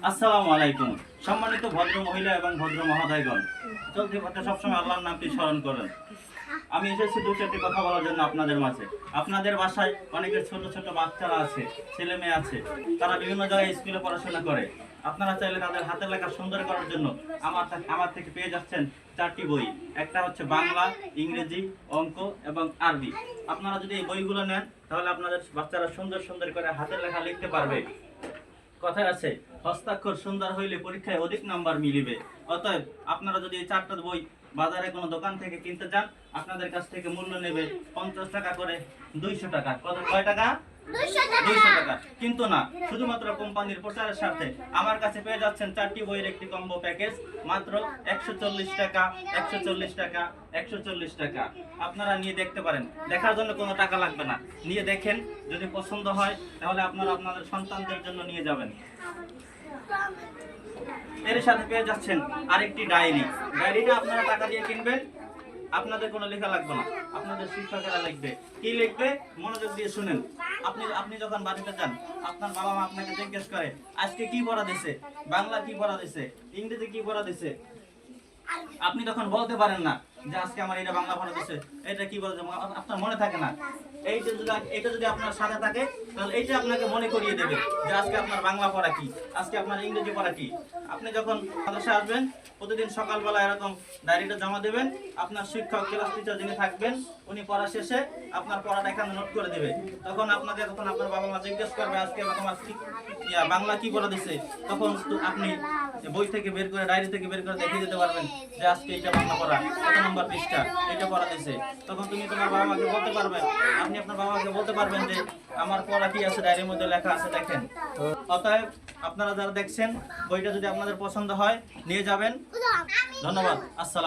আসসালামু আলাইকুম। সম্মানিত ভদ্র মহিলা এবং ভদ্র মহোদয়গণ, চলতি পথে সবসময় আল্লাহর নামটি স্মরণ করেন। আমি এসেছি দু চারটি কথা বলার জন্য আপনাদের মাঝে। আপনাদের বাসায় অনেকের ছোট ছোট বাচ্চারা আছে, ছেলে মেয়ে আছে, তারা বিভিন্ন জায়গায় স্কুলে পড়াশোনা করে। আপনারা চাইলে তাদের হাতের লেখা সুন্দর করার জন্য আমার থেকে পেয়ে যাচ্ছেন 4টি বই। একটা হচ্ছে বাংলা, ইংরেজি, অঙ্ক এবং আরবি। আপনারা যদি এই বইগুলো নেন তাহলে আপনাদের বাচ্চারা সুন্দর সুন্দর করে হাতের লেখা লিখতে পারবে। কথায় আছে, হস্তাক্ষর সুন্দর হইলে পরীক্ষায় অধিক নাম্বার মিলিবে। অতএব আপনারা যদি এই 4টা বই বাজারে কোনো দোকান থেকে কিনতে চান, আপনাদের কাছ থেকে মূল্য নেবে 50 টাকা করে, 200 টাকা। কয় টাকা? 200 টাকা। কিন্তু না, শুধুমাত্র কোম্পানির প্রচারের স্বার্থে আমার কাছে পেয়ে যাচ্ছেন 4টি বইয়ের একটি কম্বো প্যাকেজ মাত্র 140 টাকা, 140 টাকা, 140 টাকা। আপনারা নিয়ে দেখতে পারেন, দেখার জন্য কোনো টাকা লাগবে না। নিয়ে দেখেন, যদি পছন্দ হয় তাহলে আপনারা আপনাদের সন্তানদের জন্য নিয়ে যাবেন। এর সাথে পেয়ে যাচ্ছেন আরেকটি ডায়েরি। ডায়েরিটা আপনারা টাকা দিয়ে কিনবেন, আপনাদের কোনো লেখা লাগবে না, আপনাদের শিক্ষকেরা লিখবে। কি লিখবে? মনোযোগ দিয়ে শুনেন। আপনি যখন বাড়িতে যান, আপনার বাবা মা আপনাকে জিজ্ঞেস করে আজকে কি পড়া দিছে, বাংলা কি পড়া দিছে, ইংরেজি কি পড়া দিছে। আপনি তখন বলতে পারেন না যে আজকে আমার এটা বাংলা পড়া দিছে, এটা কি বলছে, আপনার মনে থাকে না। এইটা যদি আপনার সাথে থাকে তাহলে এইটা আপনাকে মনে করিয়ে দেবে যে আজকে আপনার বাংলা পড়া কি, আজকে আপনার ইংরেজি পড়া কি। আপনি যখন মাদ্রাসায় আসবেন, প্রতিদিন সকালবেলা এরকম ডায়েরিটা জমা দেবেন। আপনার শিক্ষক, ক্লাস টিচার যিনি থাকবেন, উনি পড়া শেষে আপনার পড়াটা এখানে নোট করে দেবে। তখন আপনার বাবা মা জিজ্ঞেস করবে আজকে তোমার বাংলা কি পড়া দিছে, তখন আপনি বই থেকে বের করে, ডায়েরি থেকে বের করে দেখিয়ে দিতে পারবেন যে আজকে এটা বাংলা পড়া, কত নম্বর পৃষ্ঠা, এটা পড়া দিছে। তখন তুমি তোমার বাবা মাকে বলতে পারবে, আপনি আপনার বাবা মাকে বলতে পারবেন যে আমার পড়া কি আছে, ডায়েরির মধ্যে লেখা আছে, দেখেন। অতএব আপনারা যারা দেখছেন, বইটা যদি আপনাদের পছন্দ হয় নিয়ে যাবেন। ধন্যবাদ। আসসালাম।